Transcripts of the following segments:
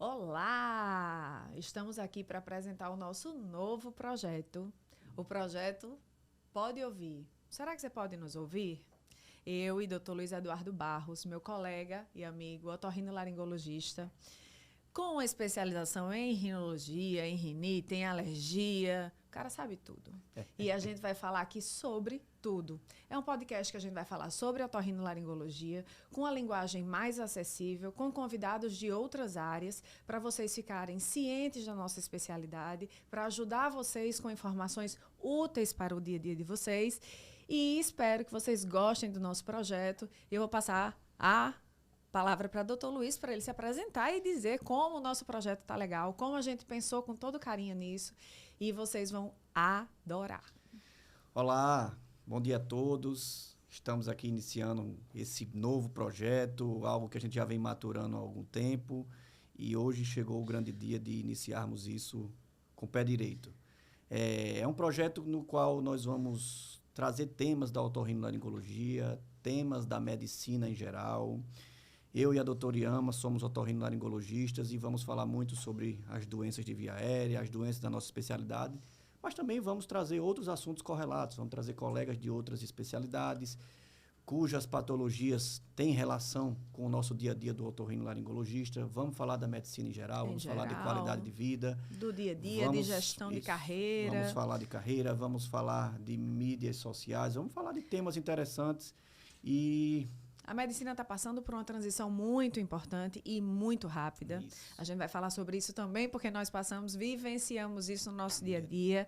Olá! Estamos aqui para apresentar o nosso novo projeto, o projeto Pode Ouvir. Será que você pode nos ouvir? Eu e Dr. Luiz Eduardo Barros, meu colega e amigo otorrinolaringologista, com especialização em rinologia, em rinite, em alergia. O cara sabe tudo. E a gente vai falar aqui sobre tudo. É um podcast que a gente vai falar sobre otorrinolaringologia, com a linguagem mais acessível, com convidados de outras áreas, para vocês ficarem cientes da nossa especialidade, para ajudar vocês com informações úteis para o dia a dia de vocês. E espero que vocês gostem do nosso projeto. Eu vou passar a palavra para o Dr. Luiz, para ele se apresentar e dizer como o nosso projeto está legal, como a gente pensou com todo carinho nisso, e vocês vão adorar. Olá, bom dia a todos. Estamos aqui iniciando esse novo projeto, algo que a gente já vem maturando há algum tempo, e hoje chegou o grande dia de iniciarmos isso com o pé direito. É um projeto no qual nós vamos trazer temas da otorrinolaringologia, temas da medicina em geral. Eu e a doutora Iama somos otorrinolaringologistas e vamos falar muito sobre as doenças de via aérea, as doenças da nossa especialidade, mas também vamos trazer outros assuntos correlatos, vamos trazer colegas de outras especialidades, cujas patologias têm relação com o nosso dia a dia do otorrinolaringologista. Vamos falar da medicina em geral, vamos falar de qualidade de vida. Do dia a dia, de gestão de carreira. Vamos falar de carreira, vamos falar de mídias sociais, vamos falar de temas interessantes e... A medicina está passando por uma transição muito importante e muito rápida. Isso. A gente vai falar sobre isso também, porque nós vivenciamos isso no nosso dia a dia.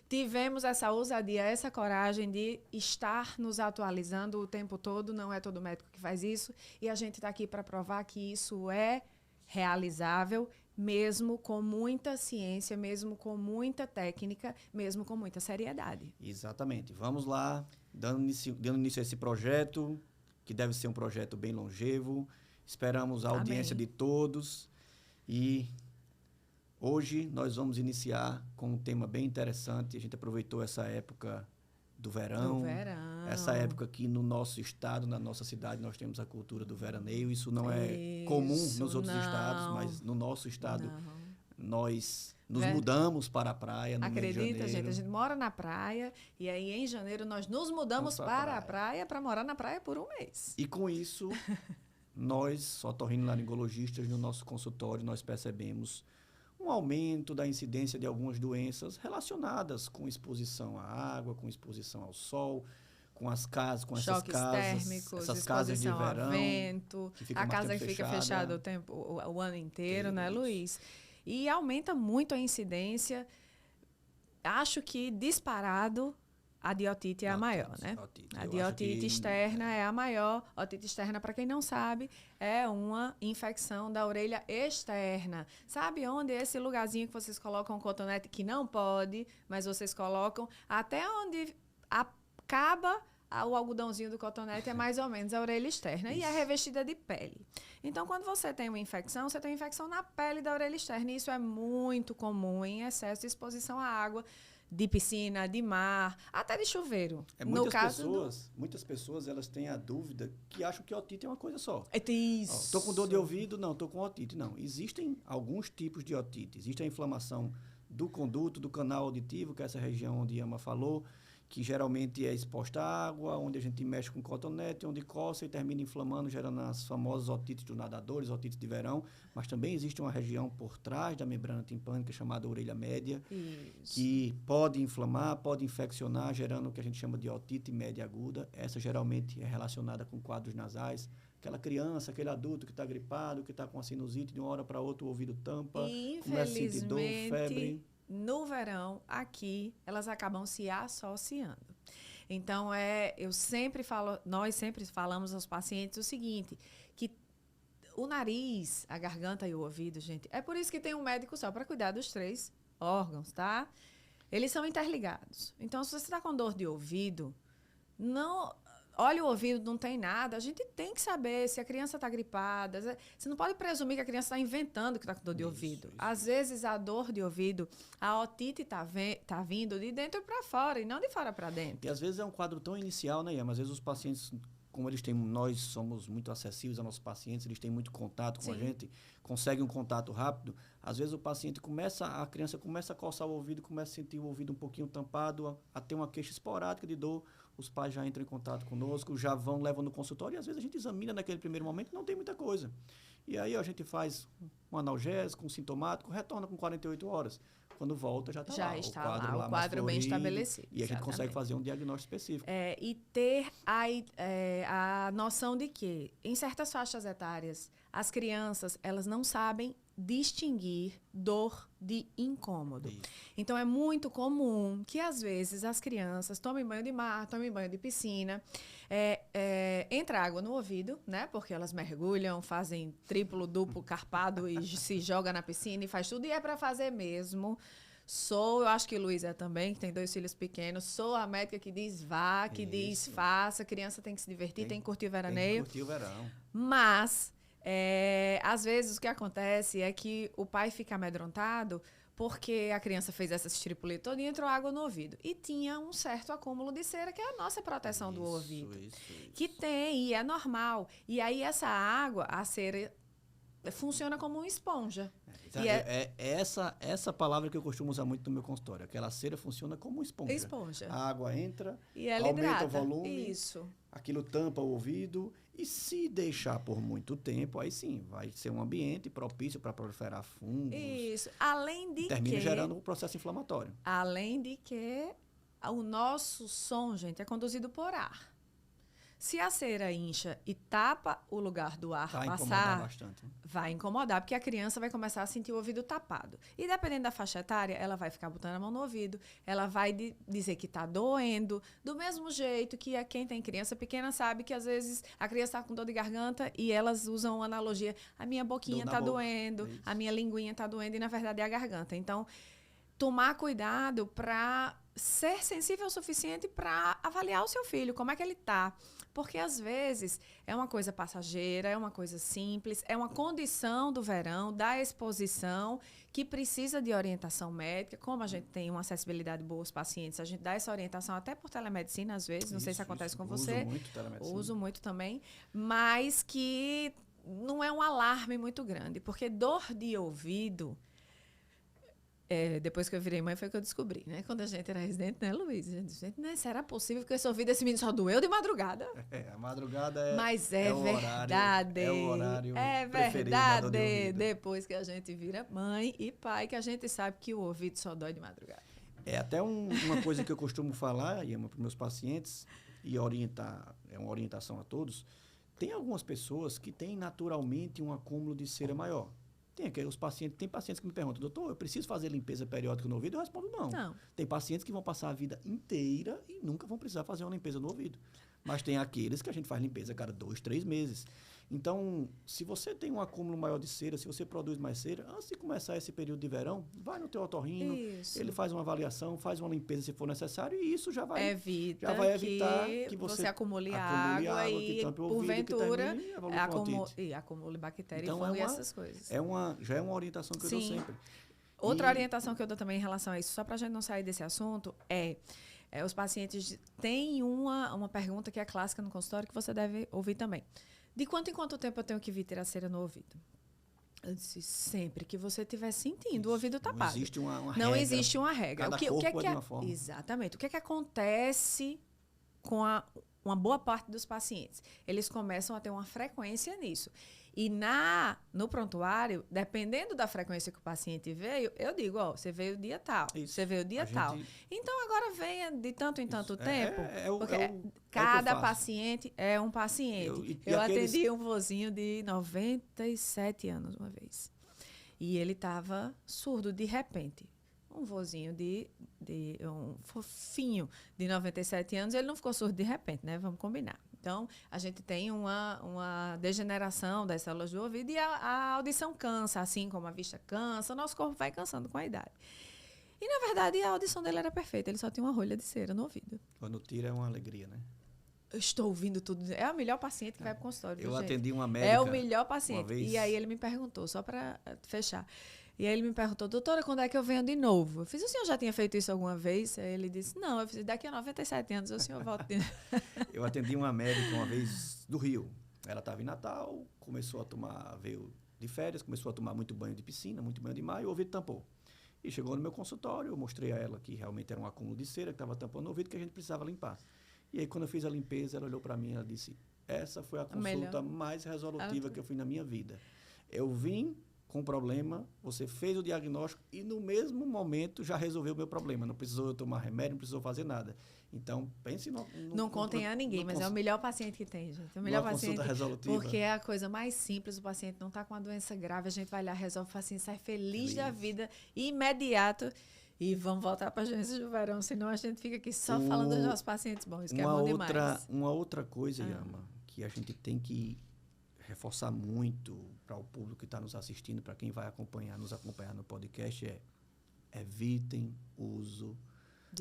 Tivemos essa ousadia, essa coragem de estar nos atualizando o tempo todo. Não é todo médico que faz isso. E a gente está aqui para provar que isso é realizável, mesmo com muita ciência, mesmo com muita técnica, mesmo com muita seriedade. Exatamente. Vamos lá, dando início a esse projeto, que deve ser um projeto bem longevo. Esperamos a audiência de todos. E hoje nós vamos iniciar com um tema bem interessante. A gente aproveitou essa época do verão. Essa época que no nosso estado, na nossa cidade, nós temos a cultura do veraneio. Isso não é comum nos outros estados, mas no nosso estado nós nos mudamos para a praia no mês de janeiro. Acredita, gente? A gente mora na praia e aí em janeiro nós nos mudamos para a praia para morar na praia por um mês. E com isso, nós, otorrinolaringologistas, no nosso consultório, nós percebemos um aumento da incidência de algumas doenças relacionadas com exposição à água, com exposição ao sol, com as casas, com choques essas casas, térmicos, essas casas de verão, vento, a casa que fica fechada o ano inteiro, né, Luiz? E aumenta muito a incidência. Acho que disparado a de otite é a maior, né? A de otite externa é a maior. Otite externa, para quem não sabe, é uma infecção da orelha externa. Sabe onde é esse lugarzinho que vocês colocam cotonete que não pode, mas vocês colocam até onde acaba o algodãozinho do cotonete, é mais ou menos a orelha externa. Isso. E é revestida de pele. Então, quando você tem uma infecção, você tem uma infecção na pele da orelha externa. E isso é muito comum em excesso de exposição à água de piscina, de mar, até de chuveiro. Muitas pessoas elas têm a dúvida que acham que otite é uma coisa só. É isso. Estou com dor de ouvido? Não, estou com otite. Não, existem alguns tipos de otite. Existe a inflamação do conduto, do canal auditivo, que é essa região onde Iama falou, que geralmente é exposta à água, onde a gente mexe com cotonete, onde coça e termina inflamando, gerando as famosas otites dos nadadores, otites de verão. Mas também existe uma região por trás da membrana timpânica chamada orelha média, que pode inflamar, pode infeccionar, gerando o que a gente chama de otite média aguda. Essa geralmente é relacionada com quadros nasais. Aquela criança, aquele adulto que está gripado, que está com a sinusite, de uma hora para outra o ouvido tampa, começa a sentir dor, febre. No verão, aqui, elas acabam se associando. Então, nós sempre falamos aos pacientes o seguinte, que o nariz, a garganta e o ouvido, gente, é por isso que tem um médico só para cuidar dos 3 órgãos, tá? Eles são interligados. Então, se você está com dor de ouvido, não... Olha o ouvido, não tem nada. A gente tem que saber se a criança está gripada. Você não pode presumir que a criança está inventando que está com dor de ouvido. Às vezes, a dor de ouvido, a otite está vindo de dentro para fora e não de fora para dentro. E às vezes é um quadro tão inicial, né, Iama? Às vezes os pacientes como nós somos muito acessíveis aos nossos pacientes, eles têm muito contato com a Sim. gente, conseguem um contato rápido, às vezes a criança começa a coçar o ouvido, começa a sentir o ouvido um pouquinho tampado, a ter uma queixa esporádica de dor, os pais já entram em contato conosco, já levam no consultório, e às vezes a gente examina naquele primeiro momento e não tem muita coisa. E aí a gente faz um analgésico, um sintomático, retorna com 48 horas. Quando volta, já está lá. Está o quadro lá, o quadro bem estabelecido. E a gente consegue fazer um diagnóstico específico. E ter a noção de que, em certas faixas etárias, as crianças elas não sabem distinguir dor de incômodo. Isso. Então, é muito comum que, às vezes, as crianças tomem banho de mar, tomem banho de piscina, entra água no ouvido, né? Porque elas mergulham, fazem triplo, duplo, carpado e se joga na piscina e faz tudo. E é para fazer mesmo. Eu acho que Luísa também, que tem 2 filhos pequenos, sou a médica que diz vá, que diz faça, a criança tem que se divertir, tem que curtir o veraneio. Tem que curtir o verão. Mas, às vezes, o que acontece é que o pai fica amedrontado porque a criança fez essa estripulia toda e entrou água no ouvido. E tinha um certo acúmulo de cera, que é a nossa proteção do ouvido. Isso. Que tem, e é normal. E aí, essa água, a cera, funciona como uma esponja. Essa palavra que eu costumo usar muito no meu consultório. Aquela cera funciona como uma esponja. A água entra, e ela aumenta hidrata. o volume, Isso. aquilo tampa o ouvido. E se deixar por muito tempo, aí sim, vai ser um ambiente propício para proliferar fungos. Isso. Além de termina gerando um processo inflamatório. Além de que o nosso som, gente, é conduzido por ar. Se a cera incha e tapa o lugar do ar passar, bastante. vai incomodar, porque a criança vai começar a sentir o ouvido tapado. E dependendo da faixa etária, ela vai ficar botando a mão no ouvido, ela vai dizer que está doendo, do mesmo jeito que quem tem criança pequena sabe que às vezes a criança está com dor de garganta e elas usam uma analogia, a minha boquinha está doendo, a minha linguinha está doendo e na verdade é a garganta. Então, tomar cuidado para ser sensível o suficiente para avaliar o seu filho, como é que ele está. Porque, às vezes, é uma coisa passageira, é uma coisa simples, é uma condição do verão, da exposição, que precisa de orientação médica. Como a gente tem uma acessibilidade boa aos pacientes, a gente dá essa orientação até por telemedicina, às vezes. Não sei se acontece com você. Uso muito telemedicina. Uso muito também. Mas que não é um alarme muito grande. Porque dor de ouvido... depois que eu virei mãe foi que eu descobri, né? Quando a gente era residente, né, Luiz? A gente disse, né, será possível que esse ouvido desse menino só doeu de madrugada? A madrugada é. Mas é verdade. É o horário. É verdade. Depois que a gente vira mãe e pai, que a gente sabe que o ouvido só dói de madrugada. É até uma coisa que eu costumo falar, Iama, para os meus pacientes, e orientar, é uma orientação a todos. Tem algumas pessoas que têm naturalmente um acúmulo de cera maior. Tem pacientes que me perguntam, doutor, eu preciso fazer limpeza periódica no ouvido? Eu respondo, não. Tem pacientes que vão passar a vida inteira e nunca vão precisar fazer uma limpeza no ouvido. Mas tem aqueles que a gente faz limpeza a cada 2, 3 meses. Então, se você tem um acúmulo maior de cera, se você produz mais cera, antes de começar esse período de verão, vai no teu otorrino, ele faz uma avaliação, faz uma limpeza se for necessário, e isso já vai evitar que você acumule água e, que tampe o porventura, ouvido, acumule bactéria então, e fungo e essas coisas. Já é uma orientação que eu dou sempre. Outra orientação que eu dou também em relação a isso, só para a gente não sair desse assunto, os pacientes têm uma pergunta que é clássica no consultório que você deve ouvir também. De quanto em quanto tempo eu tenho que vir tirar cera no ouvido? Eu disse, sempre que você estiver sentindo o ouvido tapado. Não existe uma regra. Não existe uma regra. Cada corpo é de uma forma. Exatamente. O que é que acontece com uma boa parte dos pacientes? Eles começam a ter uma frequência nisso. E no prontuário, dependendo da frequência que o paciente veio, eu digo, você veio dia tal, você veio dia tal. Então, agora venha de tanto em tanto tempo, porque cada paciente é um paciente. Eu atendi um vozinho de 97 anos uma vez. E ele estava surdo de repente. Um vozinho um fofinho de 97 anos, ele não ficou surdo de repente, né? Vamos combinar. Então, a gente tem uma degeneração das células do ouvido e a audição cansa, assim como a vista cansa, o nosso corpo vai cansando com a idade. E, na verdade, a audição dele era perfeita, ele só tinha uma rolha de cera no ouvido. Quando tira é uma alegria, né? Eu estou ouvindo tudo. É o melhor paciente que vai para o consultório. Eu atendi uma médica. É o melhor paciente. Uma vez. E aí ele me perguntou, só para fechar. E aí ele me perguntou, doutora, quando é que eu venho de novo? Eu fiz, o senhor já tinha feito isso alguma vez? Aí ele disse, não. Eu fiz, daqui a 97 anos o senhor volta de novo. Eu atendi uma médica uma vez do Rio. Ela estava em Natal, veio de férias, começou a tomar muito banho de piscina, muito banho de mar e o ouvido tampou. E chegou no meu consultório, eu mostrei a ela que realmente era um acúmulo de cera que estava tampando o ouvido, que a gente precisava limpar. E aí, quando eu fiz a limpeza, ela olhou para mim e ela disse, essa foi a consulta mais resolutiva que eu fiz na minha vida. Eu vim com um problema, você fez o diagnóstico e no mesmo momento já resolveu o meu problema. Não precisou eu tomar remédio, não precisou fazer nada. Então, pense no... Não contem a ninguém, mas é o melhor paciente que tem, gente. É o melhor paciente. Consulta resolutiva. Porque é a coisa mais simples, o paciente não está com uma doença grave, a gente vai lá, resolve, o paciente sai feliz da vida, imediato. E vamos voltar para as doenças do verão, senão a gente fica aqui só falando dos nossos pacientes bons, isso que é bom demais. Uma outra coisa, Yama, que a gente tem que reforçar muito para o público que está nos assistindo, para quem vai nos acompanhar no podcast, evitem o uso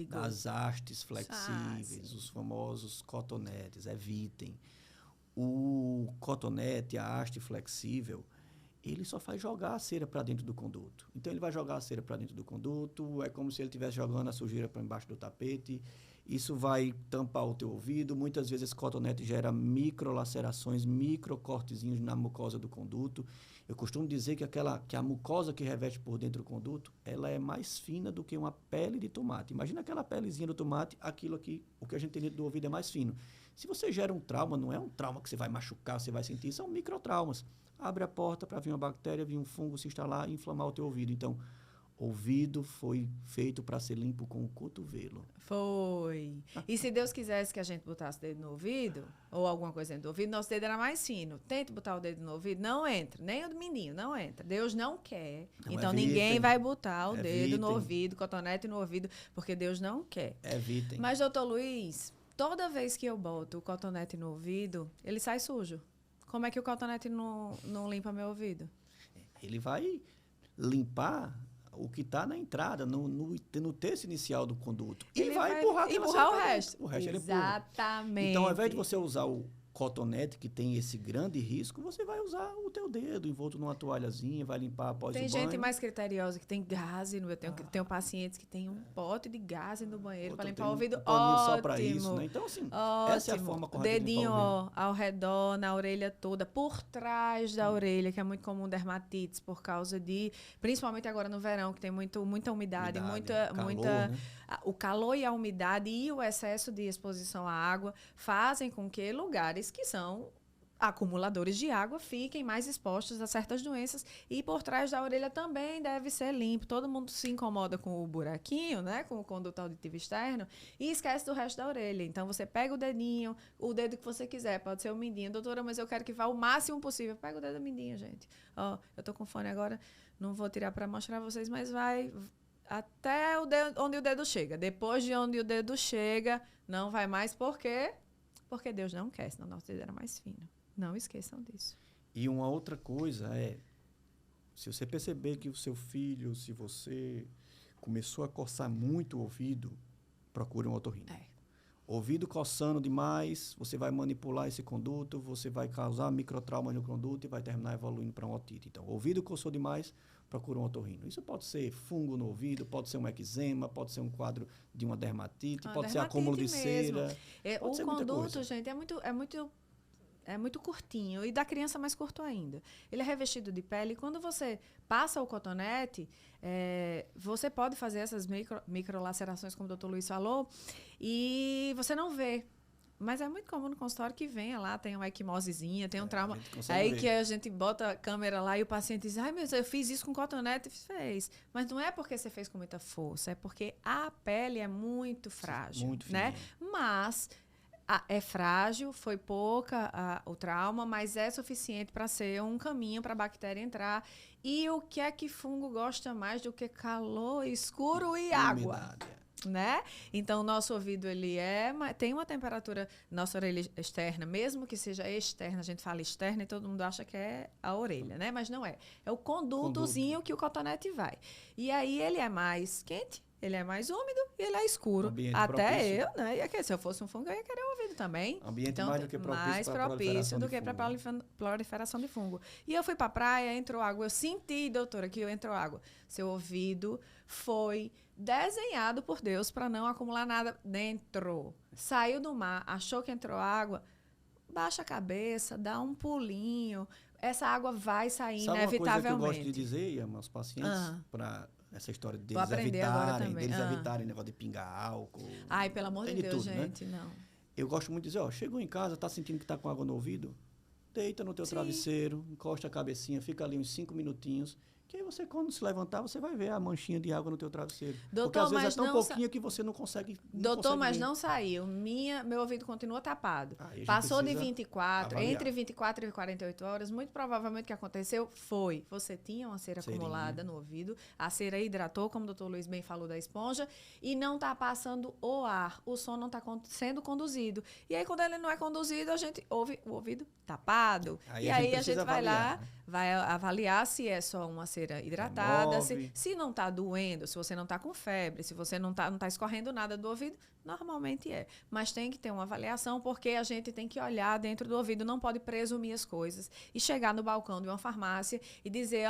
das hastes flexíveis, os famosos cotonetes, evitem. O cotonete, a haste flexível, ele só faz jogar a cera para dentro do conduto. Então, ele vai jogar a cera para dentro do conduto, é como se ele estivesse jogando a sujeira para embaixo do tapete. Isso vai tampar o teu ouvido. Muitas vezes, esse cotonete gera microlacerações, microcortezinhos na mucosa do conduto. Eu costumo dizer que a mucosa que reveste por dentro do conduto, ela é mais fina do que uma pele de tomate. Imagina aquela pelezinha do tomate, aquilo aqui, o que a gente tem dentro do ouvido é mais fino. Se você gera um trauma, não é um trauma que você vai machucar, você vai sentir, são microtraumas. Abre a porta para vir uma bactéria, vir um fungo se instalar e inflamar o teu ouvido. Então, ouvido foi feito para ser limpo com o cotovelo. Foi. E se Deus quisesse que a gente botasse o dedo no ouvido, ou alguma coisa dentro do ouvido, nosso dedo era mais fino. Tente botar o dedo no ouvido, não entra. Nem o do menino, não entra. Deus não quer. Não, então, ninguém vai botar o dedo no ouvido, cotonete no ouvido, porque Deus não quer. Evitem. Mas, doutor Luiz, toda vez que eu boto o cotonete no ouvido, ele sai sujo. Como é que o cotonete não limpa meu ouvido? Ele vai limpar o que está na entrada, no terço inicial do conduto. E ele vai empurrar o resto. O resto ele empurra. Exatamente. Então, ao invés de você usar o cotonete, que tem esse grande risco, você vai usar o teu dedo envolto numa toalhazinha, vai limpar após o banho. Tem gente mais criteriosa que tem gás, eu tenho pacientes que tem um pote de gás no banheiro para limpar o ouvido. Só para isso, né? Então, assim, essa é a forma correta dedinho, de limpar o ouvido. Ao redor, na orelha toda, por trás da orelha, que é muito comum dermatites, por causa de, principalmente agora no verão, que tem muita umidade, calor, né? O calor e a umidade e o excesso de exposição à água fazem com que lugares que são acumuladores de água fiquem mais expostos a certas doenças, e por trás da orelha também deve ser limpo. Todo mundo se incomoda com o buraquinho, né, com o conduto auditivo externo, e esquece do resto da orelha. Então você pega o dedinho, o dedo que você quiser, pode ser o mindinho. Doutora, mas eu quero que vá o máximo possível. Pega o dedo do mindinho, gente. Ó, eu tô com fone agora, não vou tirar para mostrar a vocês, mas vai até onde o dedo chega. Depois de onde o dedo chega, não vai mais. Por quê? Porque Deus não quer, senão nosso dedo era mais fino. Não esqueçam disso. E uma outra coisa se você perceber que o seu filho, se você começou a coçar muito o ouvido, procure um otorrino. Ouvido coçando demais, você vai manipular esse conduto, você vai causar microtrauma no conduto e vai terminar evoluindo para um otite. Então, ouvido coçou demais, procura um otorrino. Isso pode ser fungo no ouvido, pode ser um eczema, pode ser um quadro de uma dermatite, pode ser acúmulo de cera. O conduto, gente, é muito curtinho, e da criança mais curto ainda. Ele é revestido de pele, e quando você passa o cotonete, você pode fazer essas microlacerações, como o doutor Luiz falou, e você não vê. Mas é muito comum no consultório que venha lá, tem uma equimosezinha, tem um trauma. Aí que a gente bota a câmera lá e o paciente diz, ai, mas eu fiz isso com cotonete. Fez. Mas não é porque você fez com muita força, é porque a pele é muito frágil. Muito fininha. Né? Mas é frágil, foi pouca o trauma, mas é suficiente para ser um caminho para a bactéria entrar. E o que é que fungo gosta mais do que calor, escuro e água? Né? Então, o nosso ouvido tem uma temperatura, nossa orelha externa, mesmo que seja externa, a gente fala externa e todo mundo acha que é a orelha, né? Mas não é. É o condutozinho que o cotonete vai. E aí ele é mais quente ele é mais úmido e ele é escuro. Ambiente Até propício. eu, né? Se eu fosse um fungo, eu ia querer o ouvido também. Ambiente Então, mais do que propício mais para propício proliferação do de que para fungo. proliferação de fungo. E eu fui para a praia, entrou água. Eu senti, doutora, que entrou água. Seu ouvido foi desenhado por Deus para não acumular nada dentro. Saiu do mar, achou que entrou água, baixa a cabeça, dá um pulinho. Essa água vai sair Sabe uma coisa que eu gosto de inevitavelmente. dizer, Iama, aos pacientes, para essa história Vou aprender agora também. deles evitarem negócio de pingar álcool, Ai, pelo amor tem de de Deus, tudo, né? gente, não. Eu gosto muito de dizer, ó, chegou em casa, tá sentindo que tá com água no ouvido, deita no teu Sim. travesseiro, encosta a cabecinha, fica ali uns 5 minutinhos, que aí você, quando se levantar, você vai ver a manchinha de água no teu travesseiro. Porque Doutor, às vezes mas é tão não pouquinho que você não consegue Doutor, mas ver. não saiu. Meu ouvido continua tapado. Aí a gente Passou de precisa 24, avaliar. entre 24 e 48 horas, muito provavelmente o que aconteceu foi, você tinha uma cera Cerinha. acumulada no ouvido, a cera hidratou, como o doutor Luiz bem falou da esponja, e não está passando o ar, o som não está sendo conduzido. E aí, quando ele não é conduzido, a gente ouve o ouvido tapado. Aí e a gente aí a precisa gente vai lá, avaliar, né? vai avaliar se é só uma cera hidratada, Remove. se não está doendo, se você não está com febre, se você não tá escorrendo nada do ouvido, normalmente é. Mas tem que ter uma avaliação, porque a gente tem que olhar dentro do ouvido, não pode presumir as coisas e chegar no balcão de uma farmácia e dizer,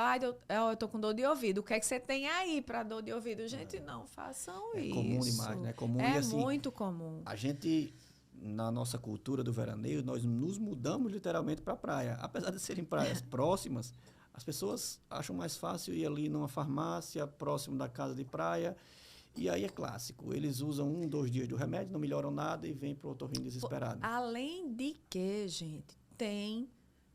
eu tô com dor de ouvido, o que é que você tem aí para dor de ouvido? Gente, não façam É isso. comum demais, né? É comum. É E assim, muito comum. a gente, na nossa cultura do veraneio, nós nos mudamos literalmente para a praia. Apesar de serem praias próximas, as pessoas acham mais fácil ir ali numa farmácia próximo da casa de praia. E aí é clássico. Eles usam 1, 2 dias do remédio, não melhoram nada e vêm para o otorrino desesperado. Além de que, gente, tem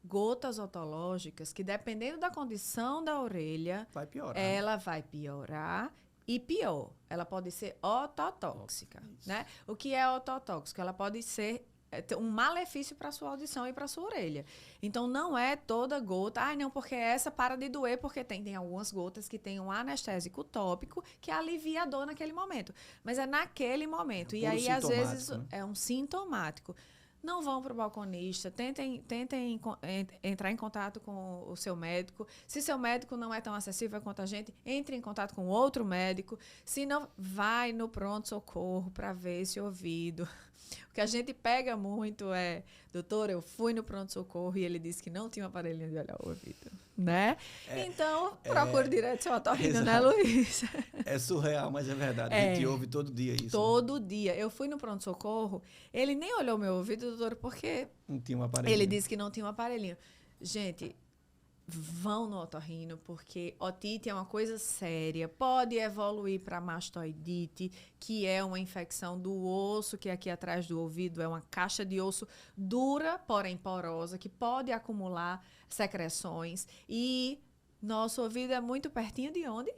gotas otológicas que, dependendo da condição da orelha, Vai piorar. ela vai piorar e pior. Ela pode ser ototóxica, né? O que é ototóxico? Ela pode ser ter um malefício para a sua audição e para a sua orelha. Então, não é toda gota. Não, porque essa para de doer, porque tem algumas gotas que tem um anestésico tópico que alivia a dor naquele momento. Mas é naquele momento. E aí, às vezes, né? é um sintomático. Não vão para o balconista, tentem entrar em contato com o seu médico. Se seu médico não é tão acessível quanto a gente, entre em contato com outro médico. Se não, vai no pronto-socorro para ver esse ouvido. O que a gente pega muito é, doutor, eu fui no pronto-socorro e ele disse que não tinha um aparelhinho de olhar o ouvido, né? Então, procure direto seu otorrino, né, Luiz? É surreal, mas é verdade. A gente ouve todo dia isso. Todo dia. Eu fui no pronto-socorro, ele nem olhou meu ouvido, doutor, porque não tinha um aparelhinho. Ele disse que não tinha um aparelhinho. Gente, vão no otorrino, porque otite é uma coisa séria. Pode evoluir para mastoidite, que é uma infecção do osso, que aqui atrás do ouvido é uma caixa de osso dura, porém porosa, que pode acumular secreções. E nosso ouvido é muito pertinho de onde?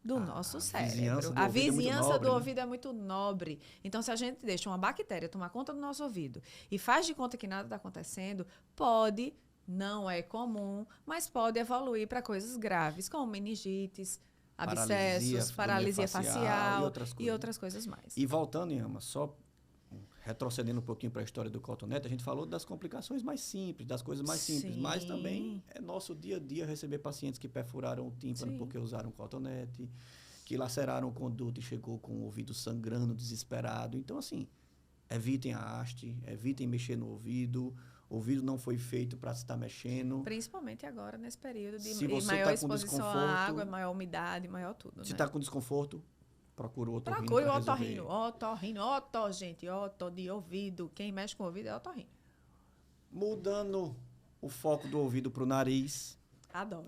Do nosso cérebro. A vizinhança do ouvido é muito nobre. Então, se a gente deixa uma bactéria tomar conta do nosso ouvido e faz de conta que nada está acontecendo, pode, não é comum, mas pode evoluir para coisas graves, como meningites, abscessos, paralisia facial e outras coisas mais. E voltando, Iama, só retrocedendo um pouquinho para a história do cotonete, a gente falou das complicações mais simples, das coisas mais simples, mas também é nosso dia a dia receber pacientes que perfuraram o tímpano porque usaram cotonete, que laceraram o conduto e chegou com o ouvido sangrando, desesperado. Então, assim, evitem a haste, evitem mexer no ouvido. O ouvido não foi feito para se estar mexendo. Principalmente agora, nesse período de maior exposição à água, maior umidade, maior tudo. Se está com desconforto, procura o otorrino. Procure o otorrino. Otorrino, gente. Oto de ouvido. Quem mexe com o ouvido é otorrino. Mudando o foco do ouvido para o nariz. Adoro.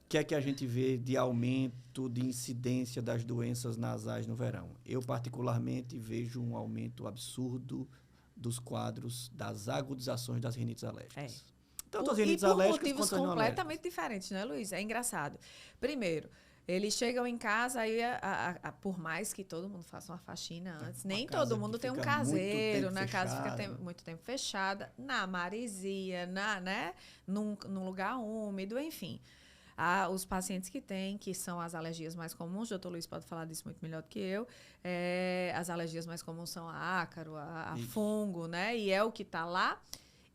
O que é que a gente vê de aumento de incidência das doenças nasais no verão? Eu, particularmente, vejo um aumento absurdo dos quadros das agudizações das rinites alérgicas. Tanto as rinites alérgicas quanto as não alérgicas. Completamente diferentes, né, Luiz? É engraçado. Primeiro, eles chegam em casa, aí por mais que todo mundo faça uma faxina antes, nem todo mundo tem um caseiro, na casa fica muito tempo fechada, na maresia, né, num lugar úmido, enfim. Os pacientes que são as alergias mais comuns, o doutor Luiz pode falar disso muito melhor do que eu, as alergias mais comuns são a ácaro, a fungo, né? E é o que está lá.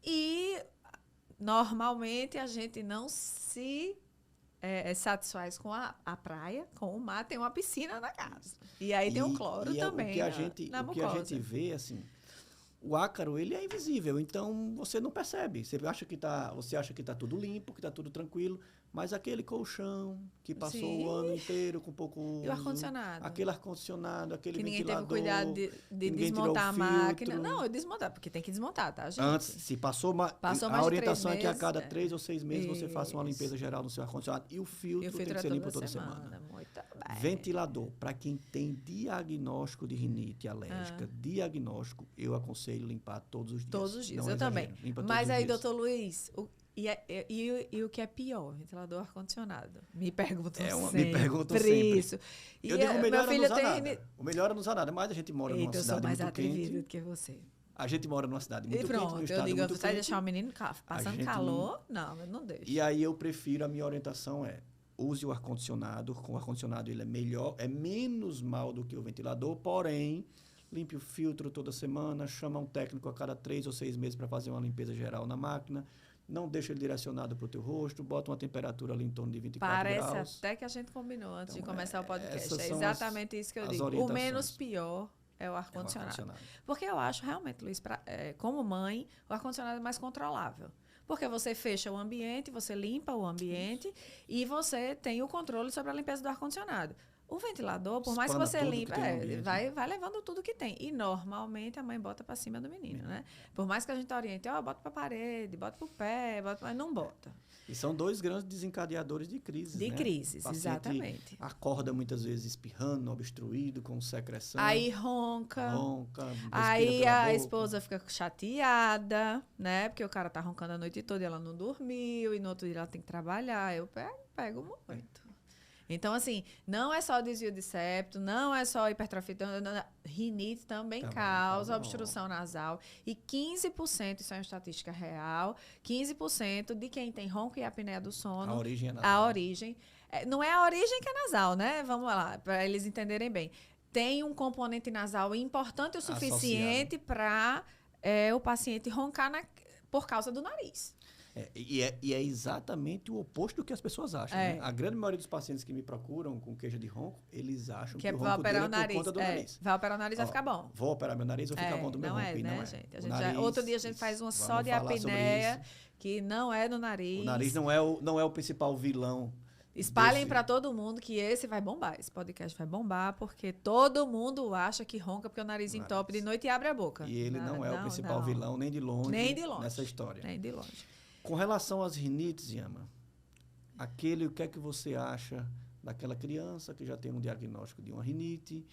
E, normalmente, a gente não se satisfaz com a praia, com o mar, tem uma piscina na casa. E aí tem o cloro também o que a gente vê, assim, o ácaro, ele é invisível, então você não percebe. Você acha que tá tudo limpo, que tá tudo tranquilo, mas aquele colchão que passou Sim. o ano inteiro com pouco uso, E o ar-condicionado? aquele ar-condicionado, aquele que ninguém ventilador, teve cuidado de desmontar a máquina. Não, eu desmontar, porque tem que desmontar, tá, gente? Antes, se passou mais a de orientação 3 é que a meses, cada 3 ou 6 meses você faça uma Isso. limpeza geral no seu ar-condicionado. E o filtro tem que é ser limpo toda semana. Muito bem. Ventilador, para quem tem diagnóstico de rinite alérgica, diagnóstico, eu aconselho limpar todos os dias. Todos os dias, Não eu exagero, também. limpa todos Mas os aí, dias. doutor Luiz, e o que é pior? Ventilador ar-condicionado. Me perguntam Me perguntam sempre. Isso. Eu digo, o melhor é não usar tem... nada. O melhor é não usar nada, mas a gente mora numa Eita, eu sou cidade mais muito atrevida quente. do que você. A gente mora numa cidade muito E quente, pronto, num eu estado digo, muito você vai quente. deixar o menino passando gente calor? Não, eu não deixo. E aí eu prefiro, a minha orientação use o ar-condicionado. Com o ar-condicionado ele é melhor, é menos mal do que o ventilador, porém, limpe o filtro toda semana, chama um técnico a cada 3 ou 6 meses para fazer uma limpeza geral na máquina. Não deixa ele direcionado para o teu rosto, bota uma temperatura ali em torno de 24 graus. Parece até que a gente combinou antes de começar o podcast. essas É são exatamente isso que eu as digo. O orientações. menos pior é o ar-condicionado. Porque eu acho realmente, Luiz, como mãe, o ar-condicionado é mais controlável. Porque você fecha o ambiente, você limpa o ambiente e você tem o controle sobre a limpeza do ar-condicionado. O ventilador, por mais que você limpe, vai levando tudo que tem. E normalmente a mãe bota para cima do menino, né? Por mais que a gente oriente, bota para a parede, bota para o pé, mas não bota. E são 2 grandes desencadeadores de crises, De crises, exatamente. Acorda muitas vezes espirrando, obstruído, com secreção. Aí ronca. Respira aí pela a boca. esposa fica chateada, né? Porque o cara tá roncando a noite toda e ela não dormiu, e no outro dia ela tem que trabalhar. Eu pego muito. Então, assim, não é só desvio de septo, não é só hipertrofia, rinite também causa obstrução nasal. E 15%, isso é uma estatística real, 15% de quem tem ronco e apneia do sono. A origem é nasal. A origem. Não é a origem que é nasal, né? Vamos lá, para eles entenderem bem. Tem um componente nasal importante o suficiente para o paciente roncar por causa do nariz. E é exatamente o oposto do que as pessoas acham. Né? A grande maioria dos pacientes que me procuram com queixa de ronco, eles acham que o ronco dele é por conta do nariz. Vai operar o nariz, vai ficar bom. Vou operar meu nariz, vai ficar bom do meu ronco. Não é, gente. Outro dia a gente faz uma só de apneia, que não é no nariz. O nariz não é o principal vilão. Espalhem para todo mundo que esse vai bombar. Esse podcast vai bombar, porque todo mundo acha que ronca porque o nariz entope de noite e abre a boca. E ele não é o principal vilão, nem de longe, nessa história. Nem de longe. Com relação às rinites, Yama, o que é que você acha daquela criança que já tem um diagnóstico de uma rinite,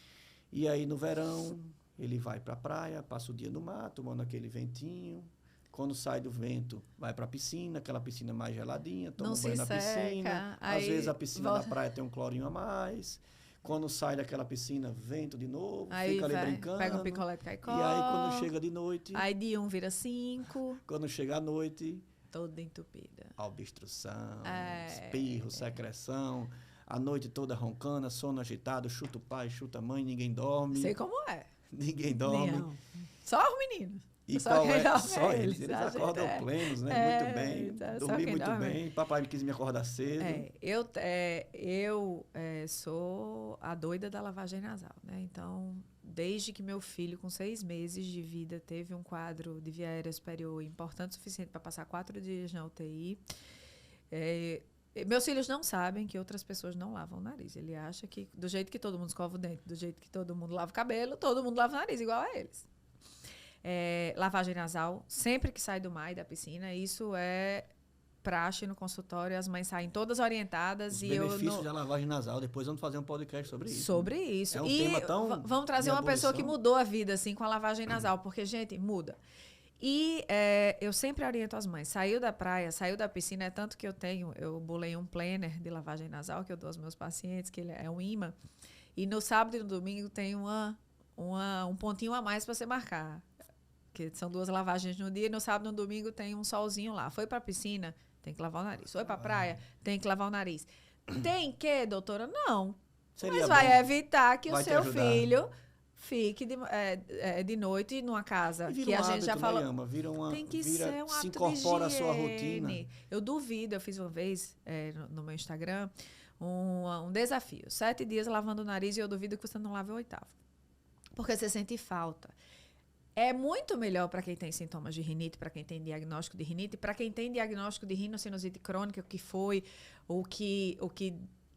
e aí no verão ele vai para a praia, passa o dia no mar, tomando aquele ventinho, quando sai do vento, vai para a piscina, aquela piscina mais geladinha, toma um banho na piscina, às vezes a piscina da praia tem um clorinho a mais, quando sai daquela piscina, vento de novo, fica ali brincando. Pega um picolé de caicó. E aí quando chega de noite... Aí de 1 vira 5. Quando chega à noite... Toda entupida. Obstrução, espirro, secreção, a noite toda roncando, sono agitado, chuta o pai, chuta a mãe, ninguém dorme. Sei como é. Ninguém dorme. Não. Só os meninos. E qual é? Só eles. Eles acordam plenos, né? Muito bem. Dormi muito bem. Papai quis me acordar cedo. Eu sou a doida da lavagem nasal, né? Então, desde que meu filho, com 6 meses de vida, teve um quadro de via aérea superior importante o suficiente para passar 4 dias na UTI, meus filhos não sabem que outras pessoas não lavam o nariz. Ele acha que, do jeito que todo mundo escova o dente, do jeito que todo mundo lava o cabelo, todo mundo lava o nariz, igual a eles. Lavagem nasal, sempre que sai do mar e da piscina, isso é praxe no consultório, as mães saem todas orientadas. Os benefícios da lavagem nasal, depois vamos fazer um podcast sobre isso. Sobre isso. É um tema tão vamos trazer uma pessoa que mudou a vida assim com a lavagem nasal, porque, gente, muda. E eu sempre oriento as mães, saiu da praia, saiu da piscina, é tanto que eu bolei um planner de lavagem nasal que eu dou aos meus pacientes, que ele é um imã, e no sábado e no domingo tem um pontinho a mais para você marcar, que são 2 lavagens no dia, e no sábado e no domingo tem um solzinho lá. Foi para a piscina, tem que lavar o nariz. Foi para a praia, tem que lavar o nariz. Tem que, doutora? Não. Mas vai evitar que o seu filho fique de noite numa casa E vira que a um gente hábito, já falou. né, Yama? Tem que ser um se hábito incorpora de à sua higiene. rotina. Eu duvido, eu fiz uma vez no meu Instagram um desafio. 7 dias lavando o nariz e eu duvido que você não lave o 8º. Porque você sente falta. É muito melhor para quem tem sintomas de rinite, para quem tem diagnóstico de rinite, para quem tem diagnóstico de rinocinusite crônica, que foi o que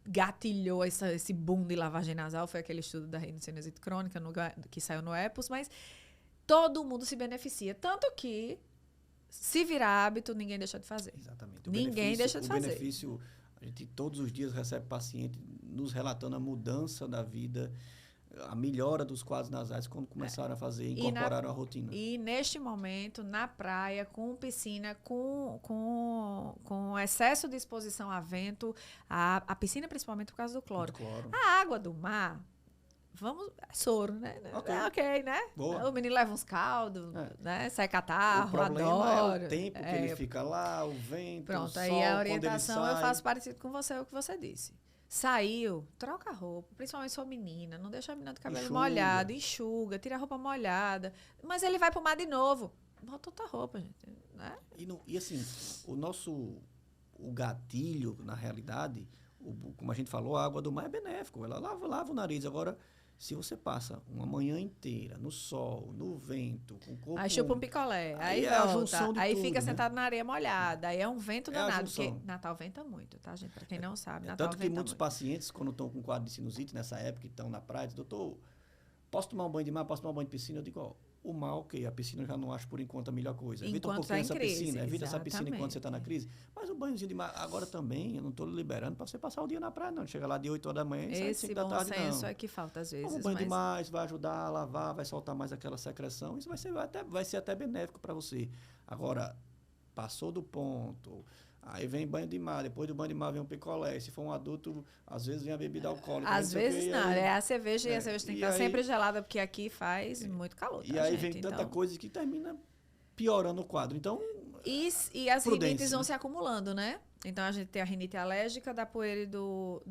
gatilhou esse boom de lavagem nasal, foi aquele estudo da rinocinusite crônica que saiu no EPUS, mas todo mundo se beneficia. Tanto que, se virar hábito, ninguém deixa de fazer. Exatamente. Ninguém deixa de fazer. O benefício, a gente todos os dias recebe paciente nos relatando a mudança da vida, a melhora dos quadros nasais quando começaram a fazer, incorporaram a rotina. E neste momento, na praia, com piscina, com excesso de exposição a vento, a piscina principalmente por causa do cloro. A água do mar, é soro, né? Ok, né? Boa. O menino leva uns caldos, né? Sai catarro, o problema adoro. É o tempo que ele fica lá, o vento, pronto, o sol, aí a orientação eu faço parecido com você, o que você disse. Saiu, troca a roupa, principalmente sua menina, não deixa a menina do cabelo molhado, enxuga, tira a roupa molhada, mas ele vai pro mar de novo, bota outra roupa, gente, né? E assim, o gatilho, na realidade, como a gente falou, a água do mar é benéfico, ela lava o nariz. Agora, se você passa uma manhã inteira no sol, no vento, com o corpo... Aí chupa um picolé, aí é volta, aí tudo, fica né? sentado na areia molhada, aí é um vento danado, porque junção. Natal venta muito, tá, gente? Pra quem não sabe, Natal tanto venta que muitos muito. pacientes, quando estão com quadro de sinusite, nessa época, que estão na praia, dizem, doutor, posso tomar um banho de mar, posso tomar um banho de piscina? Eu digo, ó, o mar, ok, a piscina eu já não acho por enquanto a melhor coisa. Evita um pouquinho essa piscina, evita essa piscina enquanto você está na crise. Mas o banhozinho de mar, agora também, eu não estou liberando para você passar o dia na praia, não. Chega lá de 8 horas da manhã e sai de 5 da tarde, não. Esse bom senso é que falta às vezes. Toma um banho demais, vai ajudar a lavar, vai soltar mais aquela secreção, isso vai ser até benéfico para você. Agora, passou do ponto... Aí vem banho de mar, depois do banho de mar vem um picolé. Se for um adulto, às vezes vem a bebida alcoólica. Às vezes não, é a cerveja e a cerveja tem que estar sempre gelada, porque aqui faz muito calor. E aí vem tanta coisa que termina piorando o quadro. Então, e as rinites vão se acumulando, né? Então a gente tem a rinite alérgica da poeira e do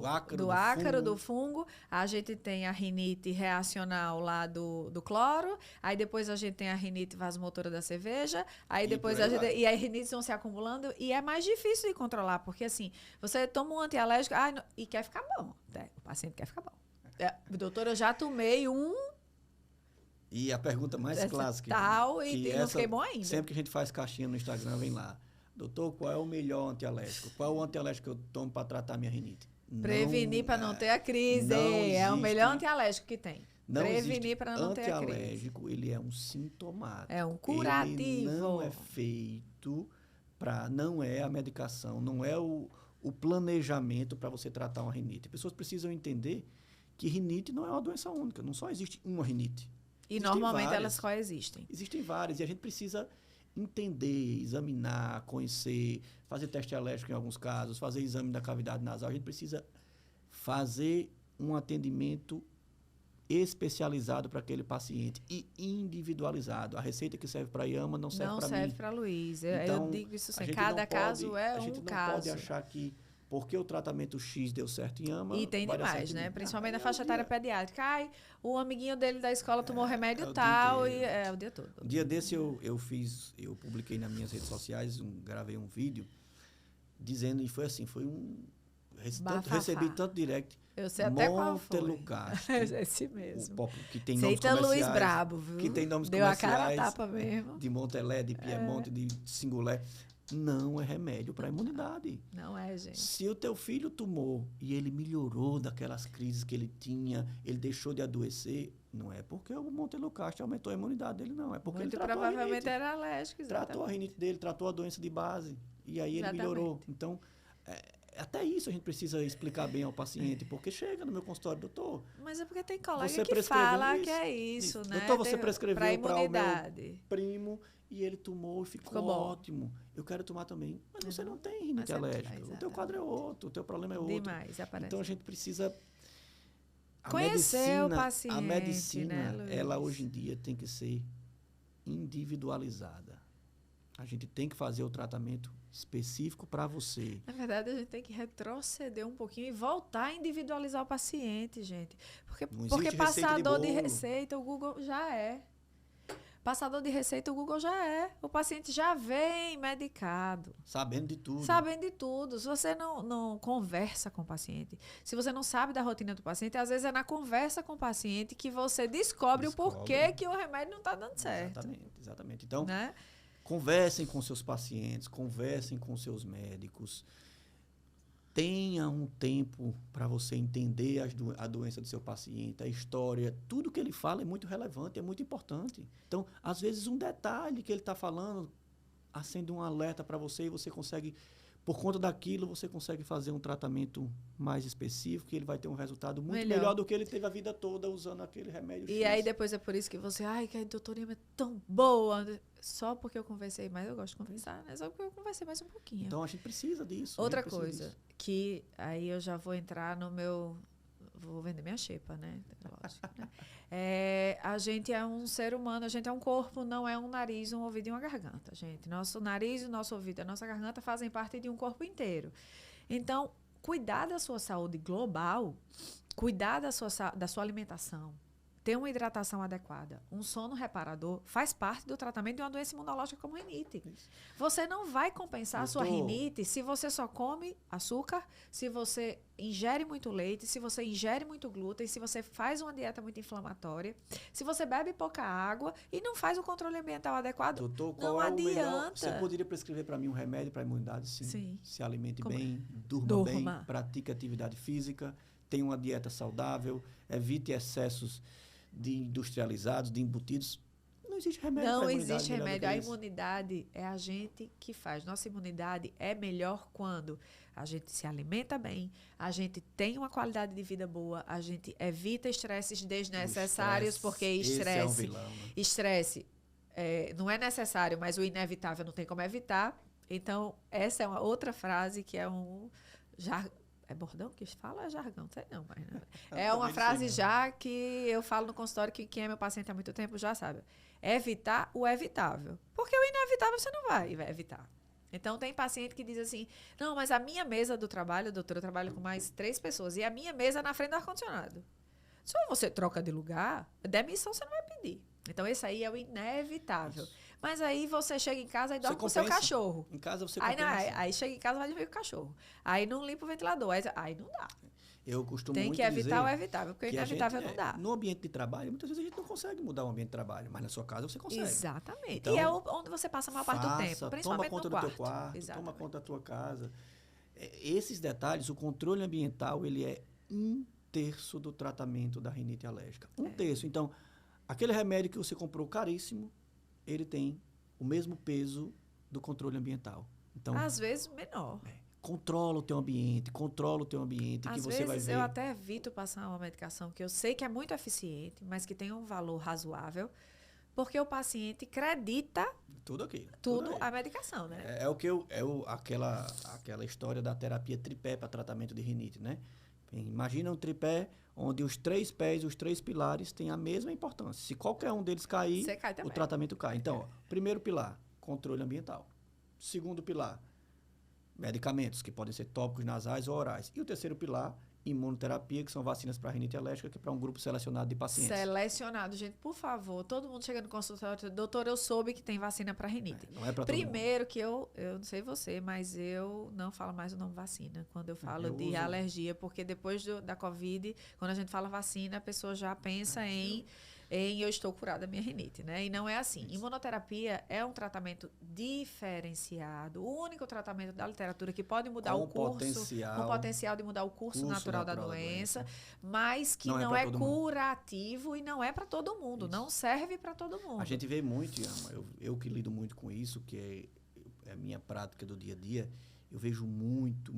ácaro, do fungo. A gente tem a rinite reacional lá do cloro. Aí depois a gente tem a rinite vasomotora da cerveja. Aí depois e as rinites vão se acumulando. E é mais difícil de controlar, porque assim, você toma um antialérgico e quer ficar bom. O paciente quer ficar bom. Doutora, eu já tomei um. E a pergunta mais clássica. Tal, e não fiquei bom ainda. Sempre que a gente faz caixinha no Instagram, vem lá. Doutor, qual é o melhor antialérgico? Qual é o antialérgico que eu tomo para tratar minha rinite? Prevenir para não ter a crise. É o melhor antialérgico que tem. Prevenir para não ter a crise. Antialérgico, ele é um sintomático. É um curativo. Ele não é feito para... Não é a medicação, não é o planejamento para você tratar uma rinite. As pessoas precisam entender que rinite não é uma doença única. Não só existe uma rinite. E normalmente elas coexistem. Existem várias. E a gente precisa entender, examinar, conhecer, fazer teste alérgico em alguns casos, fazer exame da cavidade nasal. A gente precisa fazer um atendimento especializado para aquele paciente e individualizado. A receita que serve para Yama não serve para mim. Não serve para Luiz. Então, eu digo isso assim, cada caso é um caso. A gente não pode achar que porque o tratamento X deu certo em Yama... E tem demais, né? Principalmente na faixa etária pediátrica. O amiguinho dele da escola tomou remédio tal e o dia todo. Um dia desse eu publiquei nas minhas redes sociais, gravei um vídeo dizendo, e foi assim, recebi tanto direct. Eu sei até qual foi. Montelukast. Esse mesmo. Que tem nomes Seita comerciais. Luiz Brabo, viu? Que tem nomes Deu comerciais. Deu a cara a tapa mesmo. De Montelé, de Piemonte, de Singulé. Não é remédio para a imunidade. Não é, gente. Se o teu filho tomou e ele melhorou daquelas crises que ele tinha, ele deixou de adoecer, não é porque o Montelukast aumentou a imunidade dele, não. É porque ele tratou provavelmente era alérgico, exatamente. Tratou a rinite dele, tratou a doença de base. E aí ele melhorou. Então, até isso a gente precisa explicar bem ao paciente, porque chega no meu consultório, doutor... Mas é porque tem colega que fala que é isso, né? Doutor, você prescreveu para o meu primo... E ele tomou e ficou ótimo. Eu quero tomar também. Mas você não tem rinite alérgica. O teu quadro é outro, o teu problema é outro. Demais, aparece. Então a gente precisa... Conhecer o paciente, a medicina, né, ela hoje em dia tem que ser individualizada. A gente tem que fazer o tratamento específico para você. Na verdade, a gente tem que retroceder um pouquinho e voltar a individualizar o paciente, gente. Porque passador de receita, o Google já é. Passador de receita, o Google já é. O paciente já vem medicado. Sabendo de tudo. Sabendo de tudo. Se você não conversa com o paciente, se você não sabe da rotina do paciente, às vezes é na conversa com o paciente que você descobre o porquê que o remédio não está dando certo. Exatamente. Então, né? Conversem com seus pacientes, conversem com seus médicos. Tenha um tempo para você entender a doença do seu paciente, a história. Tudo que ele fala é muito relevante, é muito importante. Então, às vezes, um detalhe que ele está falando acende um alerta para você e você consegue, por conta daquilo, você consegue fazer um tratamento mais específico e ele vai ter um resultado muito melhor do que ele teve a vida toda usando aquele remédio X. E aí, depois é por isso que você, que a doutora é tão boa. Só porque eu conversei mais, eu gosto de conversar, né? Só porque eu conversei mais um pouquinho. Então, a gente precisa disso. Outra coisa, que aí eu já vou entrar no meu... Vou vender minha xepa, né? Lógico, né? A gente é um ser humano, a gente é um corpo, não é um nariz, um ouvido e uma garganta, gente. Nosso nariz, o nosso ouvido e a nossa garganta fazem parte de um corpo inteiro. Então, cuidar da sua saúde global, cuidar da sua alimentação, ter uma hidratação adequada, um sono reparador, faz parte do tratamento de uma doença imunológica como rinite. Isso. Você não vai compensar a sua rinite se você só come açúcar, se você ingere muito leite, se você ingere muito glúten, se você faz uma dieta muito inflamatória, se você bebe pouca água e não faz o controle ambiental adequado. Doutor, qual não é adianta. O melhor? Você poderia prescrever para mim um remédio para a imunidade? Sim. Se alimente bem, durma bem, pratique atividade física, tenha uma dieta saudável, evite excessos de industrializados, de embutidos. Não existe remédio. Não existe remédio. A imunidade é a gente que faz. Nossa imunidade é melhor quando a gente se alimenta bem, a gente tem uma qualidade de vida boa, a gente evita estresses desnecessários, porque estresse não é necessário, mas o inevitável não tem como evitar. Então, essa é uma outra frase que é é bordão que fala? É jargão? Sei não, mas não. É uma frase já que eu falo no consultório que quem é meu paciente há muito tempo já sabe. Evitar o evitável. Porque o inevitável você não vai evitar. Então, tem paciente que diz assim, não, mas a minha mesa do trabalho, doutora, eu trabalho com mais 3 pessoas, e a minha mesa é na frente do ar-condicionado. Se você troca de lugar, demissão você não vai pedir. Então, esse aí é o inevitável. Isso. Mas aí você chega em casa e dorme com o seu cachorro. Em casa você compensa. Aí chega em casa e vai dormir com o cachorro. Aí não limpa o ventilador. Aí não dá. Eu costumo Tem que evitar o evitável, porque o inevitável não dá. No ambiente de trabalho, muitas vezes a gente não consegue mudar o ambiente de trabalho, mas na sua casa você consegue. Exatamente. Então, e é onde você passa a maior parte do tempo, principalmente toma conta no quarto. Do teu quarto, toma conta da tua casa. Esses detalhes, o controle ambiental, ele é 1/3 do tratamento da rinite alérgica. 1/3. Então, aquele remédio que você comprou caríssimo, ele tem o mesmo peso do controle ambiental. Então, às vezes, menor. Controla o teu ambiente, que você vai ver. Às vezes eu até evito passar uma medicação que eu sei que é muito eficiente, mas que tem um valor razoável, porque o paciente acredita tudo a medicação, né? Aquela história da terapia tripé para tratamento de rinite, né? Imagina um tripé onde os 3 pés, os 3 pilares têm a mesma importância. Se qualquer um deles cair, o tratamento cai. Então, primeiro pilar, controle ambiental. Segundo pilar, medicamentos, que podem ser tópicos, nasais ou orais. E o terceiro pilar, imunoterapia, que são vacinas para rinite alérgica, que é para um grupo selecionado de pacientes. Selecionado, gente, por favor. Todo mundo chega no consultório, doutor, eu soube que tem vacina para rinite. Não é para todo mundo. Primeiro que eu não sei você, mas eu não falo mais o nome vacina quando eu falo de alergia, porque depois da Covid, quando a gente fala vacina, a pessoa já pensa em eu estou curada da minha rinite, né? E não é assim. Isso. Imunoterapia é um tratamento diferenciado, o único tratamento da literatura que pode mudar o curso, com potencial de mudar o curso natural da doença, mas que não é curativo e não é para todo mundo, não serve para todo mundo. A gente vê muito, Yama, eu que lido muito com isso, que é a minha prática do dia a dia, eu vejo muito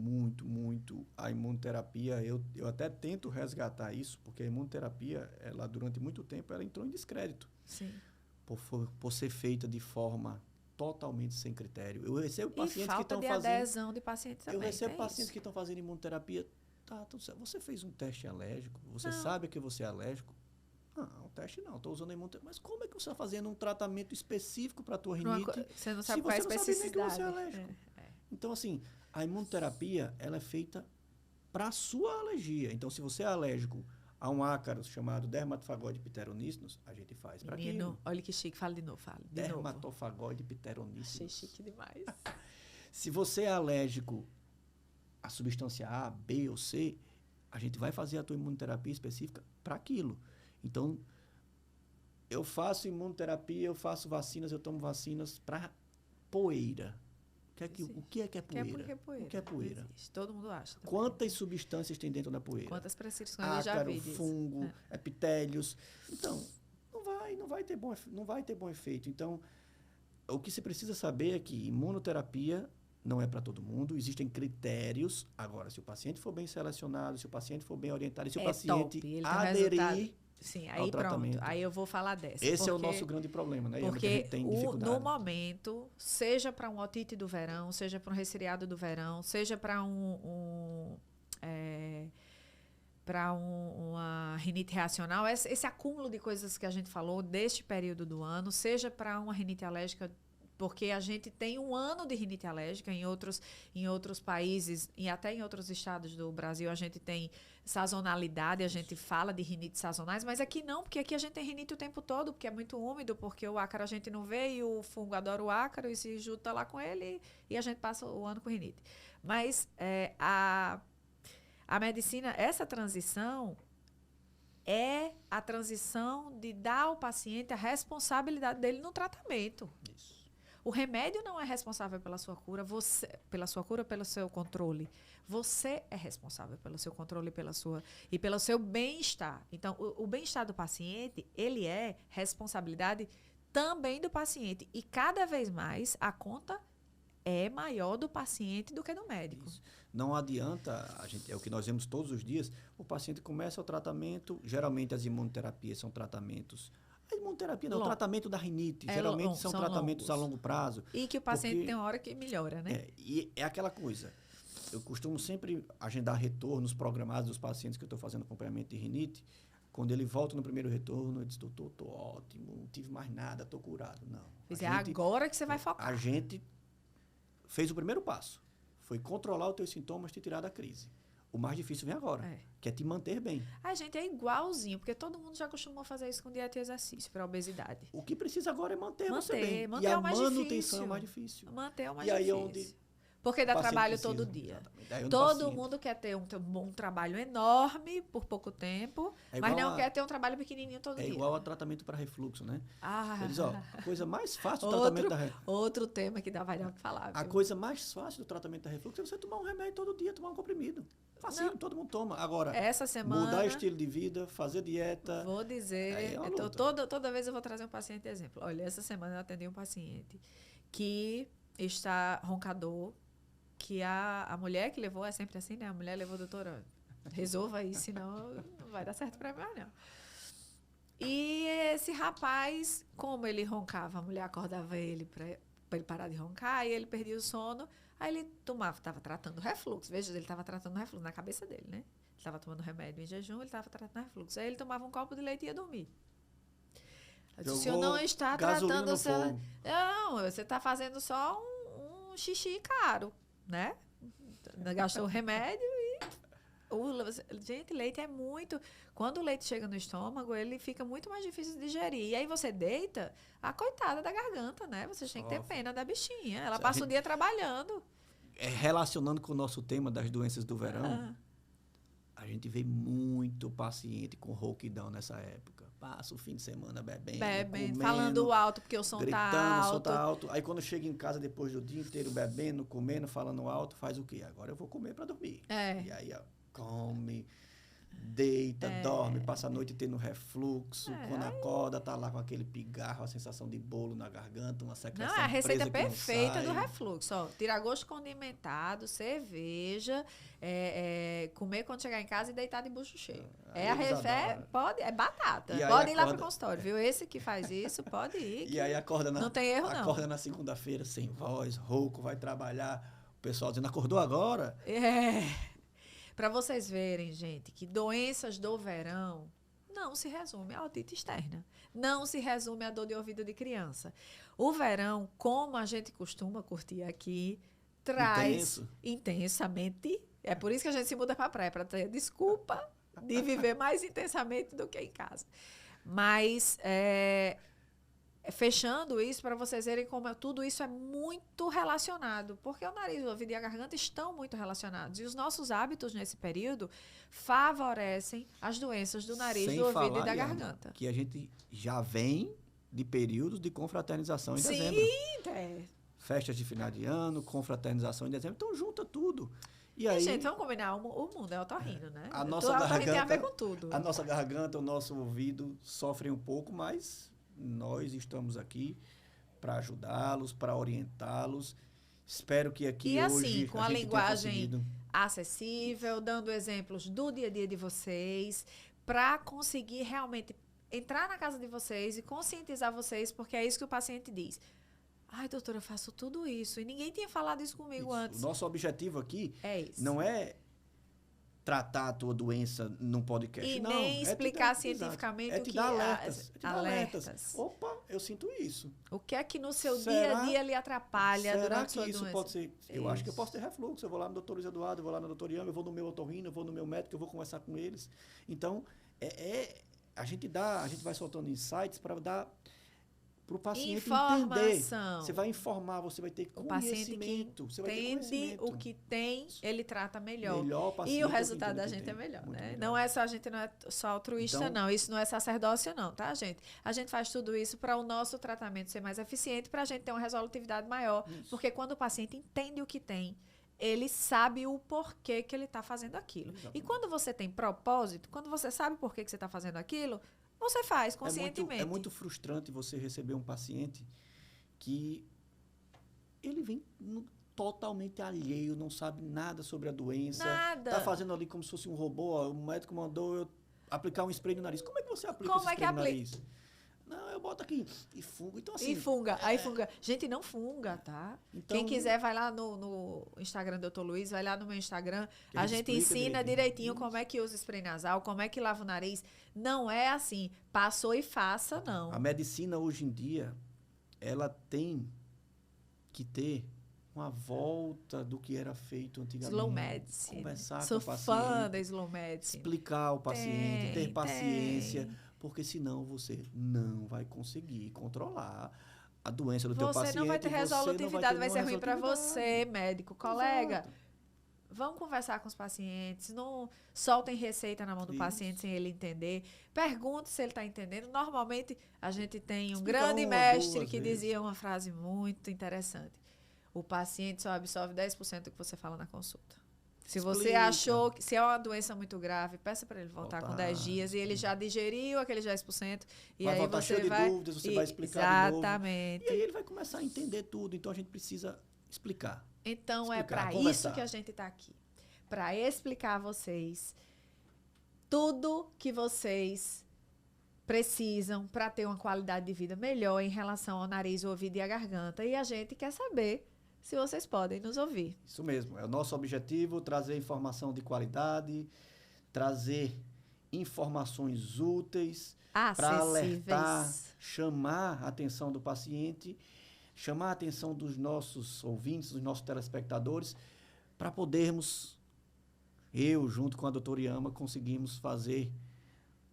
a imunoterapia. Eu até tento resgatar isso, porque a imunoterapia, ela, durante muito tempo, ela entrou em descrédito. Sim. Por ser feita de forma totalmente sem critério. Eu recebo pacientes que estão fazendo... adesão de pacientes também. Eu recebo pacientes que estão fazendo imunoterapia. Tá, você fez um teste alérgico? Você sabe que você é alérgico? Não, teste não, estou usando a imunoterapia. Mas como é que você está fazendo um tratamento específico para a tua Numa rinite você não se sabe qual é a você não sabe nem que especificidade. você é alérgico? Então, assim, a imunoterapia, ela é feita para a sua alergia. Então, se você é alérgico a um ácaro chamado Dermatophagoide pteroníceos, a gente faz para aquilo. Menino, olha que chique. Fala de novo, fala. De novo. Dermatophagoide pteroníceos. Achei chique demais. Se você é alérgico a substância A, B ou C, a gente vai fazer a tua imunoterapia específica para aquilo. Então, eu faço imunoterapia, eu faço vacinas, eu tomo vacinas para poeira. O que é poeira? Poeira? O que é poeira? Não existe. Todo mundo acha. Também. Quantas substâncias tem dentro da poeira? Quantas prescrições eu já vi disso. Fungo, epitélios. Então, não vai ter bom efeito. Então, o que você precisa saber é que imunoterapia não é para todo mundo, existem critérios. Agora, se o paciente for bem selecionado, se o paciente for bem orientado, se o paciente aderir sim, ao aí tratamento. Pronto, aí eu vou falar dessa. Esse é o nosso grande problema, né? Porque a gente tem dificuldade. No momento, seja para um otite do verão, seja para um resfriado do verão, seja para uma rinite reacional, esse acúmulo de coisas que a gente falou deste período do ano, seja para uma rinite alérgica, porque a gente tem um ano de rinite alérgica em outros países e até em outros estados do Brasil a gente tem sazonalidade, a gente fala de rinites sazonais, mas aqui não, porque aqui a gente tem rinite o tempo todo, porque é muito úmido, porque o ácaro a gente não vê e o fungo adora o ácaro e se junta lá com ele e a gente passa o ano com rinite. Mas a medicina, essa transição é a transição de dar ao paciente a responsabilidade dele no tratamento. Isso. O remédio não é responsável pela sua cura, pelo seu controle. Você é responsável pelo seu controle e pelo seu bem-estar. Então, o bem-estar do paciente, ele é responsabilidade também do paciente. E cada vez mais a conta é maior do paciente do que do médico. Isso. Não adianta, é o que nós vemos todos os dias, o paciente começa o tratamento, geralmente as imunoterapias são tratamentos. A imunoterapia não, o tratamento da rinite, geralmente são tratamentos longos. A longo prazo. E que o paciente tem uma hora que melhora, né? E é aquela coisa, eu costumo sempre agendar retornos programados dos pacientes que eu estou fazendo acompanhamento de rinite. Quando ele volta no primeiro retorno, ele diz, doutor, estou ótimo, não tive mais nada, estou curado. Não. Agora que você vai focar. A gente fez o primeiro passo, foi controlar os teus sintomas, te tirar da crise. O mais difícil vem agora, que é te manter bem. A gente é igualzinho, porque todo mundo já costumou fazer isso com dieta e exercício para obesidade. O que precisa agora é manter você bem. Manter e é o mais manutenção difícil. é o mais difícil. Manter é o mais difícil. Onde porque dá trabalho todo dia. Todo mundo quer ter um trabalho enorme por pouco tempo, mas não quer ter um trabalho pequenininho todo dia. É igual a tratamento para refluxo, né? Eles, a coisa mais fácil do tratamento da refluxo. Outro tema que vai dar para falar. A coisa mais fácil do tratamento da refluxo é você tomar um remédio todo dia, tomar um comprimido. Facinho, todo mundo toma. Agora, essa semana, mudar estilo de vida, fazer dieta. Vou dizer, toda vez eu vou trazer um paciente de exemplo. Olha, essa semana eu atendi um paciente que está roncador, que a mulher que levou, é sempre assim, né? A mulher levou, doutora, resolva aí, senão não vai dar certo para mim, não. E esse rapaz, como ele roncava, a mulher acordava ele para ele parar de roncar, e ele perdia o sono, aí ele estava tratando refluxo. Veja, ele estava tratando refluxo na cabeça dele, né? Ele estava tomando remédio em jejum, ele estava tratando refluxo. Aí ele tomava um copo de leite e ia dormir. Eu disse, o senhor não está tratando o seu... Não, você está fazendo só um xixi caro, né? Gastou o remédio e... Gente, leite é muito... Quando o leite chega no estômago, ele fica muito mais difícil de digerir. E aí você deita, a coitada da garganta, né? Você tem que ter pena da bichinha. Ela passa o dia trabalhando. Relacionando com o nosso tema das doenças do verão, a gente vê muito paciente com rouquidão nessa época. Passa o fim de semana bebendo, comendo, falando alto porque o som gritando, o som tá alto. Aí quando chega em casa depois do dia inteiro bebendo, comendo, falando alto, faz o quê? Agora eu vou comer para dormir. E aí, come, deita, dorme, passa a noite tendo refluxo. Quando acorda, tá lá com aquele pigarro, a sensação de bolo na garganta, uma secreção. Não, é a receita perfeita do refluxo. Ó, tiragosto condimentado, cerveja, comer quando chegar em casa e deitar de bucho cheio. É batata. Pode ir lá pro consultório, viu? Esse que faz isso, pode ir. E aí acorda não tem erro, não. Acorda na segunda-feira sem voz, rouco, vai trabalhar. O pessoal dizendo, acordou agora? Para vocês verem, gente, que doenças do verão não se resume à otite externa. Não se resume à dor de ouvido de criança. O verão, como a gente costuma curtir aqui, traz intensamente. É por isso que a gente se muda para a praia, para ter desculpa de viver mais intensamente do que em casa. Mas, fechando isso, para vocês verem como tudo isso é muito relacionado, porque o nariz, o ouvido e a garganta estão muito relacionados. E os nossos hábitos nesse período favorecem as doenças do nariz, do ouvido e da garganta. Que a gente já vem de períodos de confraternização em dezembro. Sim, festas de final de ano, confraternização em dezembro, então junta tudo. E aí, gente, vamos combinar, o mundo é otorrino, né? A nossa garganta tem a ver com tudo. A nossa garganta, o nosso ouvido sofrem um pouco, mas nós estamos aqui para ajudá-los, para orientá-los. Espero que aqui e hoje assim, com a linguagem acessível, dando exemplos do dia a dia de vocês, para conseguir realmente entrar na casa de vocês e conscientizar vocês, porque é isso que o paciente diz. Ai, doutora, eu faço tudo isso. E ninguém tinha falado isso comigo antes. O nosso objetivo aqui não é tratar a tua doença num podcast. E não, nem explicar cientificamente o que é. Alertas. Opa, eu sinto isso. O que é que no seu dia a dia lhe atrapalha durante a sua doença? Será que isso pode ser? Eu acho que eu posso ter refluxo. Eu vou lá no doutor Luiz Eduardo, eu vou lá na doutora Iama, eu vou no meu otorrino, eu vou no meu médico, eu vou conversar com eles. Então, a gente vai soltando insights para dar para o paciente entender. Você vai informar, você vai ter conhecimento. Você vai ter conhecimento. O que tem, ele trata melhor. O e o resultado da gente é melhor, né? Não é só, a gente não é só altruísta, não. Isso não é sacerdócio, não, tá, gente? A gente faz tudo isso para o nosso tratamento ser mais eficiente, para a gente ter uma resolutividade maior. Isso. Porque quando o paciente entende o que tem, ele sabe o porquê que ele está fazendo aquilo. Exatamente. E quando você tem propósito, quando você sabe por que você está fazendo aquilo, você faz conscientemente. É muito frustrante você receber um paciente que ele vem totalmente alheio, não sabe nada sobre a doença. Nada. Tá fazendo ali como se fosse um robô. O médico mandou eu aplicar um spray no nariz. Como é que você aplica esse spray no nariz? Não, eu boto aqui e funga. Então, assim, e funga. Aí funga. Gente, não funga, tá? Então, quem quiser, vai lá no Instagram do Dr. Luiz, vai lá no meu Instagram. A gente ensina direitinho como é que usa spray nasal, como é que lava o nariz. Não é assim, passou e faça, não. A medicina, hoje em dia, ela tem que ter uma volta do que era feito antigamente. Slow medicine. Conversar com o paciente. Sou fã da slow medicine. Explicar ao paciente, ter paciência. Porque senão você não vai conseguir controlar a doença do teu paciente. Você não vai ter resolutividade, vai ser ruim para você, médico, colega. Exato. Vamos conversar com os pacientes, não soltem receita na mão do paciente sem ele entender. Pergunte se ele está entendendo. Normalmente, a gente tem um grande mestre que dizia uma frase muito interessante. O paciente só absorve 10% do que você fala na consulta. Se você achou que se é uma doença muito grave, peça para ele voltar com 10 dias e ele já digeriu aqueles 10%. E vai aí voltar você cheio vai... de dúvidas, você vai explicar exatamente. De novo. E aí ele vai começar a entender tudo. Então a gente precisa explicar. Então é para isso que a gente está aqui. Para explicar a vocês tudo que vocês precisam para ter uma qualidade de vida melhor em relação ao nariz, o ouvido e a garganta. E a gente quer saber se vocês podem nos ouvir. Isso mesmo. É o nosso objetivo, trazer informação de qualidade, trazer informações úteis para alertar, chamar a atenção do paciente, chamar a atenção dos nossos ouvintes, dos nossos telespectadores, para podermos, eu, junto com a doutora Iama, conseguimos fazer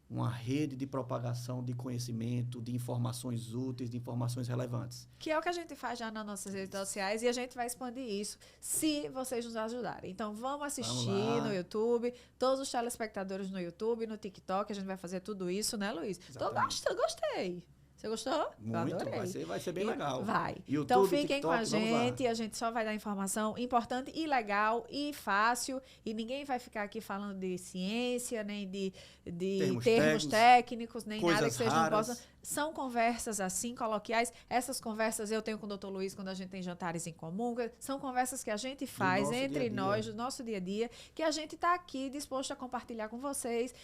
uma rede de propagação de conhecimento, de informações úteis, de informações relevantes. Que é o que a gente faz já nas nossas redes sociais e a gente vai expandir isso se vocês nos ajudarem. Então, vamos assistir no YouTube, todos os telespectadores no YouTube, no TikTok, a gente vai fazer tudo isso, né, Luiz? Gostei. Você gostou? Muito, vai ser bem legal. Vai. YouTube, então fiquem TikTok, com a gente, a gente só vai dar informação importante e legal e fácil, e ninguém vai ficar aqui falando de ciência, nem de termos técnicos, nem nada que vocês não possam. São conversas assim, coloquiais. Essas conversas eu tenho com o Dr. Luiz quando a gente tem jantares em comum. São conversas que a gente faz entre nós, do nosso dia a dia, que a gente está aqui disposto a compartilhar com vocês,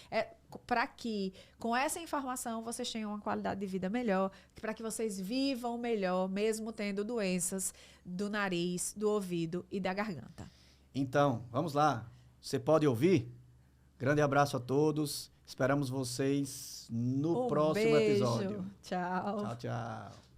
para que, com essa informação, vocês tenham uma qualidade de vida melhor, para que vocês vivam melhor, mesmo tendo doenças do nariz, do ouvido e da garganta. Então, vamos lá. Você pode ouvir? Grande abraço a todos Esperamos vocês no Um próximo beijo. episódio. Tchau. Tchau, tchau.